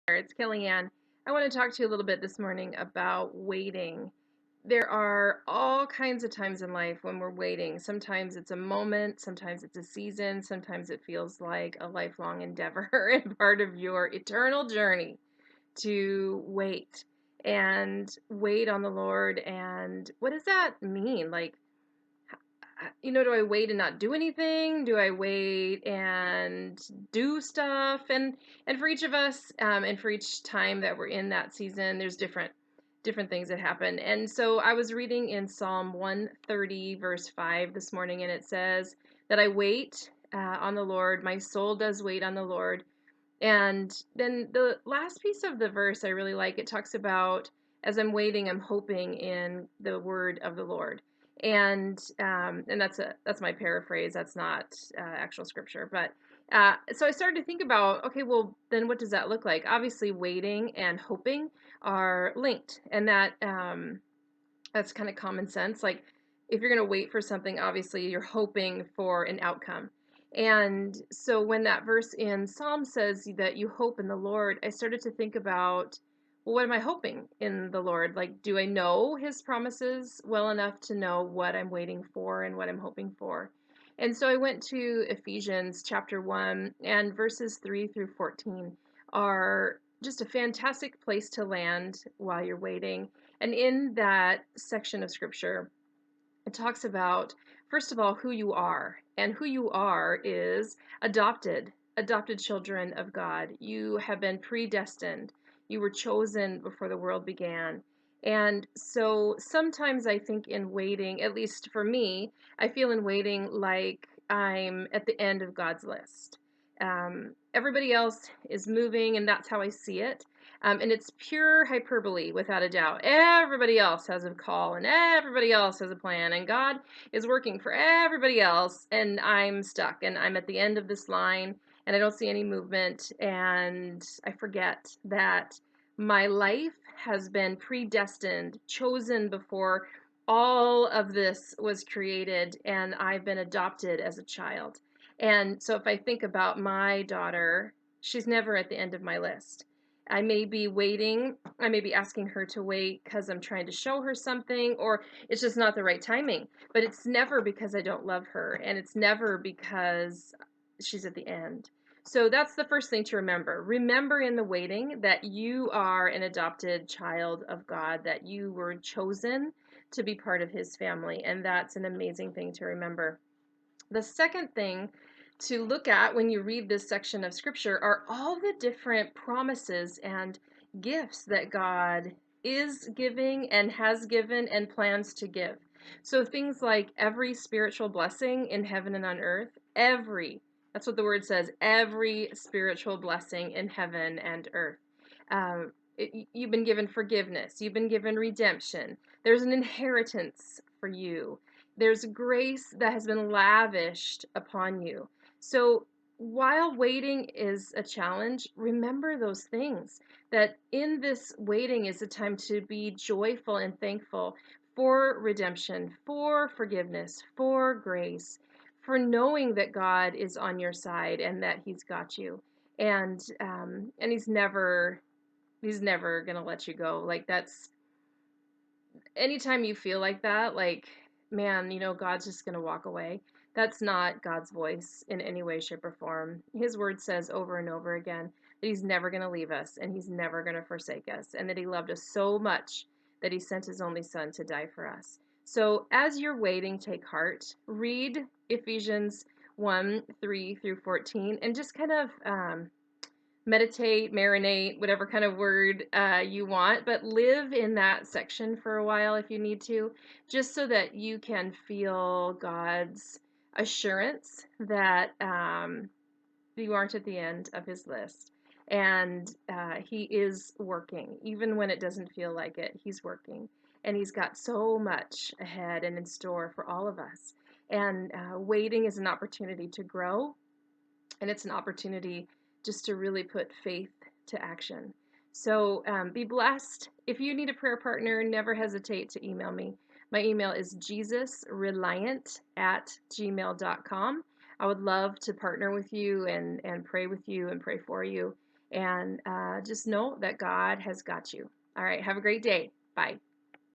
It's Kellyanne. I want to talk to you a little bit this morning about waiting. There are all kinds of times in life when we're waiting. Sometimes it's a moment, sometimes it's a season, sometimes it feels like a lifelong endeavor and part of your eternal journey to wait on the Lord. And what does that mean? Like, do I wait and not do anything? Do I wait and do stuff? And for each of us, and for each time that we're in that season, there's different things that happen. And so I was reading in Psalm 130 verse 5 this morning, and it says that I wait on the Lord. My soul does wait on the Lord. And then the last piece of the verse I really like. It talks about, as I'm waiting, I'm hoping in the word of the Lord. And that's my paraphrase. That's not actual scripture. But so I started to think about, okay, well, then what does that look like? Obviously, waiting and hoping are linked, and that's kind of common sense. Like, if you're going to wait for something, obviously you're hoping for an outcome. And so when that verse in Psalm says that you hope in the Lord, I started to think about, well, what am I hoping in the Lord? Like, do I know his promises well enough to know what I'm waiting for and what I'm hoping for? And so I went to Ephesians chapter 1, and verses 3 through 14 are just a fantastic place to land while you're waiting. And in that section of scripture, it talks about, first of all, who you are. And who you are is adopted children of God. You have been predestined. You were chosen before the world began. And so sometimes I think in waiting, at least for me, I feel in waiting like I'm at the end of God's list. Everybody else is moving, and that's how I see it. And it's pure hyperbole, without a doubt. Everybody else has a call, and everybody else has a plan, and God is working for everybody else, and I'm stuck, and I'm at the end of this line, and I don't see any movement, and I forget that my life has been predestined, chosen before all of this was created, and I've been adopted as a child. And so if I think about my daughter, she's never at the end of my list. I may be waiting. I may be asking her to wait because I'm trying to show her something, or it's just not the right timing. But it's never because I don't love her, and it's never because she's at the end. So that's the first thing to remember. Remember in the waiting that you are an adopted child of God, that you were chosen to be part of his family, and that's an amazing thing to remember. The second thing to look at when you read this section of scripture are all the different promises and gifts that God is giving and has given and plans to give. So things like every spiritual blessing in heaven and on earth, that's what the word says, every spiritual blessing in heaven and earth. You've been given forgiveness, you've been given redemption, there's an inheritance for you. There's grace that has been lavished upon you. So while waiting is a challenge, remember those things. That in this waiting is a time to be joyful and thankful for redemption, for forgiveness, for grace, for knowing that God is on your side and that He's got you, and He's never gonna let you go. Like, that's anytime you feel like that, like, man, God's just going to walk away. That's not God's voice in any way, shape, or form. His word says over and over again that He's never going to leave us and He's never going to forsake us, and that He loved us so much that He sent His only Son to die for us. So as you're waiting, take heart. Read Ephesians 1 3 through 14, and just kind of meditate, marinate, whatever kind of word you want, but live in that section for a while if you need to, just so that you can feel God's assurance that you aren't at the end of His list. And He is working, even when it doesn't feel like it. He's working, and He's got so much ahead and in store for all of us. And waiting is an opportunity to grow, and it's an opportunity just to really put faith to action. So be blessed. If you need a prayer partner, never hesitate to email me. My email is jesusreliant@gmail.com. I would love to partner with you and pray with you and pray for you. and just know that God has got you. All right, have a great day. Bye.